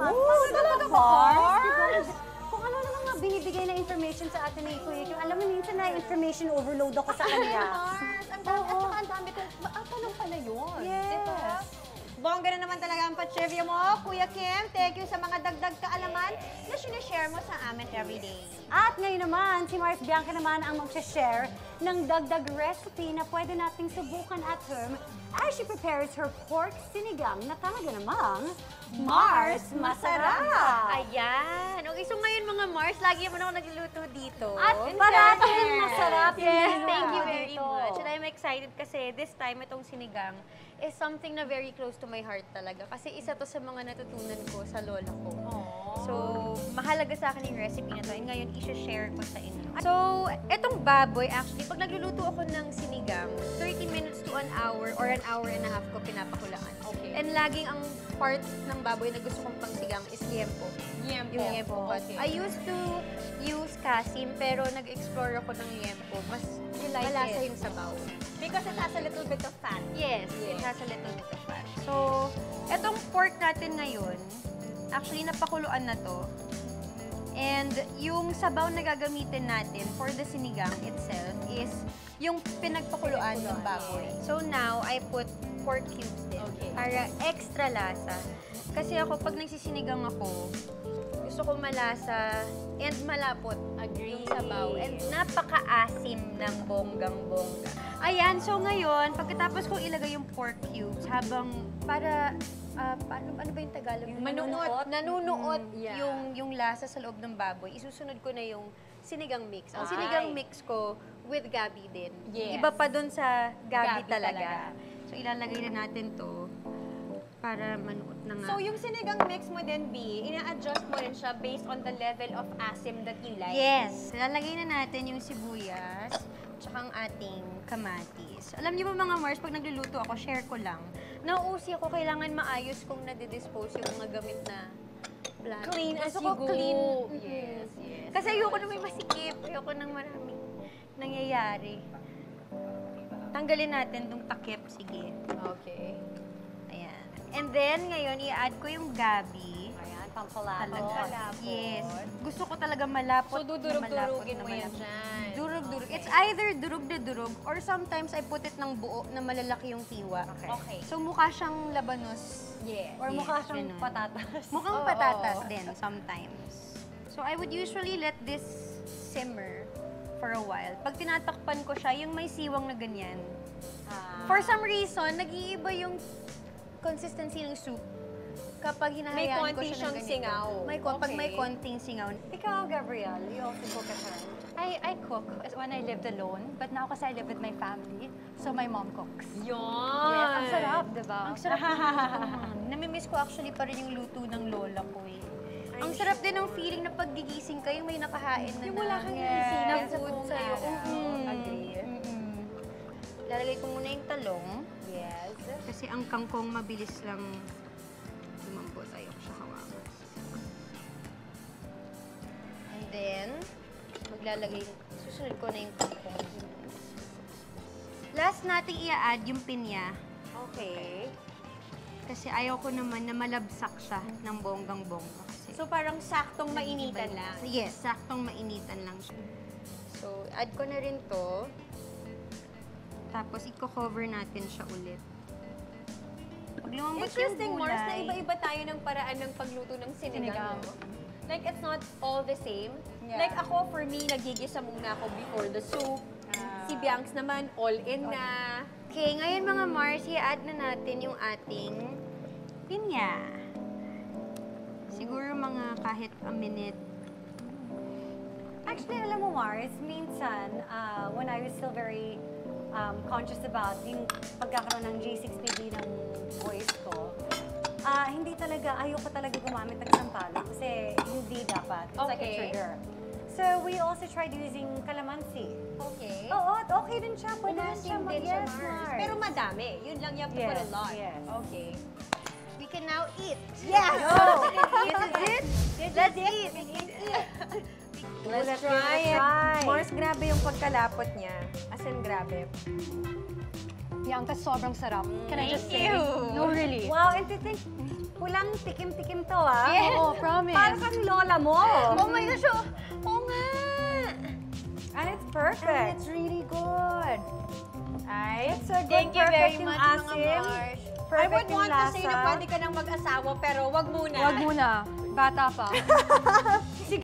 Oh, talaga ba, Mars? Because kung ano namang mga binibigay na information sa atin ni Kuya Kim, alam mo, minsan na information overload ako sa kanya. Mars, ang dami, at saka ang dami kong, tanong pala yun. Yes. Diba? Bongga na naman talaga ang pa-trivia mo, Kuya Kim. Thank you sa mga dagdag kaalaman na sinishare mo sa amin everyday. At ngayon naman, si Mars Bianca naman ang mag-share ng dagdag recipe na pwede nating subukan at home as she prepares her pork sinigang na talaga namang Mars Masarap! Ayan. Okay, so ngayon mga Mars, lagi naman ako nagluluto dito. At parating masarap yung Yes, niluluto thank you ko very dito. much. And I'm excited kasi this time itong sinigang is something na very close to my heart talaga. Kasi isa to sa mga natutunan ko sa lola ko. So, mahalaga sa akin yung recipe na to. And ngayon, i-share ko sa inyo. So, etong baboy, actually, pag nagluluto ako ng sinigang, 30 minutes to an hour or an hour and a half ko pinapakulaan. Okay. And laging ang part ng baboy na gusto kong pangsigang is liempo. Liempo. Yung liempo. Okay. I used to use kasim, pero nag-explore ako ng liempo. Mas like malasa it? yung sabaw. Because it has a little bit of fat. Yes, it has a little bit of fat. So, etong pork natin ngayon, actually napakuluan na to. And yung sabaw na gagamitin natin for the sinigang itself is yung pinagpakuluan ng baboy. So now, I put pork cubes din para extra lasa. Kasi ako, pag nagsisinigang ako, gusto ko malasa and malapot yung sabaw. And napaka-asim ng bonggang-bongga. Ayan, so ngayon, pagkatapos ko ilagay yung pork cubes, habang para, ano ba yung Tagalog? Nanunuot Yeah. yung lasa sa loob ng baboy. Isusunod ko na yung sinigang mix. Ang Ay. sinigang mix ko with gabi din. Yes. Iba pa dun sa gabi Gabi talaga. talaga. So ilalagay na natin to para manuot na nga. So, yung sinigang mix mo din, B, ina-adjust mo rin siya based on the level of asim that you like. Yes. Ilalagay na natin yung sibuyas tsaka ang ating kamatis. Alam niyo ba mga Mars, pag nagluluto ako, share ko lang, nauusi ako, kailangan maayos kung nadidispose yung mga gamit na plato. Clean as Gusto you ko go. clean. Yes, yes. Kasi ayoko na may masikip. Ayoko nang maraming nangyayari. Tanggalin natin tong takip. Sige. Okay. Ayan. And then, ngayon, i-add ko yung gabi. Ayan, pampalapot. Talaga. Yes. Gusto ko talaga malapot. So, dudurog-durugin mo yan dyan. Durog-durog. It's either durog na durog or sometimes I put it ng buo na malalaki yung tiwa. Okay. So, mukha siyang labanos. Yes. Or mukha siyang ganun. patatas. Mukhang Oo. patatas din sometimes. So, I would usually let this simmer for a while. Pag tinatakpan ko siya, yung may siwang na ganyan. For some reason, nag-iiba yung consistency ng soup kapag hinahayaan May ko konti siya ng siyang ganito. singaw. Pag may Okay. konting singaw. Ikaw, Gabrielle, you also cook at home. I cook when I lived alone, but now kasi I live with my family, so my mom cooks. Yun. Yes, ang sarap, di ba? Ang sarap ng luto, ma'am. Namimiss ko actually pa rin yung luto ng lola ko eh. Ang sarap din ng feeling na paggigising ka, yung may nakahain na Yung wala kang na iisipin sa food buong sa'yo. araw. Agree. Lalagay ko muna yung talong. Yes. Kasi ang kangkong mabilis lang lumambot. Ayoko siya hawakan. And then, susunod ko na yung kangkong. Last nating i-add yung pinya. Okay. Kasi ayaw ko naman na malabsak siya ng bonggang-bongga. Kasi So, parang saktong mainitan lang. yes, saktong mainitan lang siya. So, add ko na rin to. Tapos, i-cover natin siya ulit. Pag lumambot yung Interesting, gulay, Mars, na iba-iba tayo ng paraan ng pagluto ng sinigang. Sinigang. No? Like, it's not all the same. Yeah. Like, ako, for me, nagigisa muna ako before the soup. Si Bianx naman, all-in na. Okay, ngayon mga Mars, i-add na natin yung ating pinya. Siguro mga kahit a minute. Actually, alam mo, Mars, minsan, when I was still very conscious about yung pagkakaroon ng J6PD ng voice ko, hindi talaga, ayoko talaga gumamit ng sampalok kasi hindi dapat. It's like a Okay. trigger. So, we also tried using calamansi. Okay. Oo, okay din siya. Pwede din siya. Umasim din siya, Yes, Mars. Pero madami. Yun lang, you have to put a lot. Yes. Okay. We can now eat. Yes! This is it. Let's eat. Let's try it. Mars, grabe yung pagkalapot niya. As in, grabe. Bianca, sobrang sarap. Can I just say? you. No, really. Wow, and to think, Walang tikim-tikim to, ah. Yes. Oo, promise. Parang kang lola mo. Oh my gosh, oo nga! And it's perfect. It's really good. Ay, It's a good, Thank you very perfect yung much, mga asim. Mars. I Perfect would yung want to say na lasa. pwede ka nang mag-asawa, pero wag muna. Wag muna. Bata pa.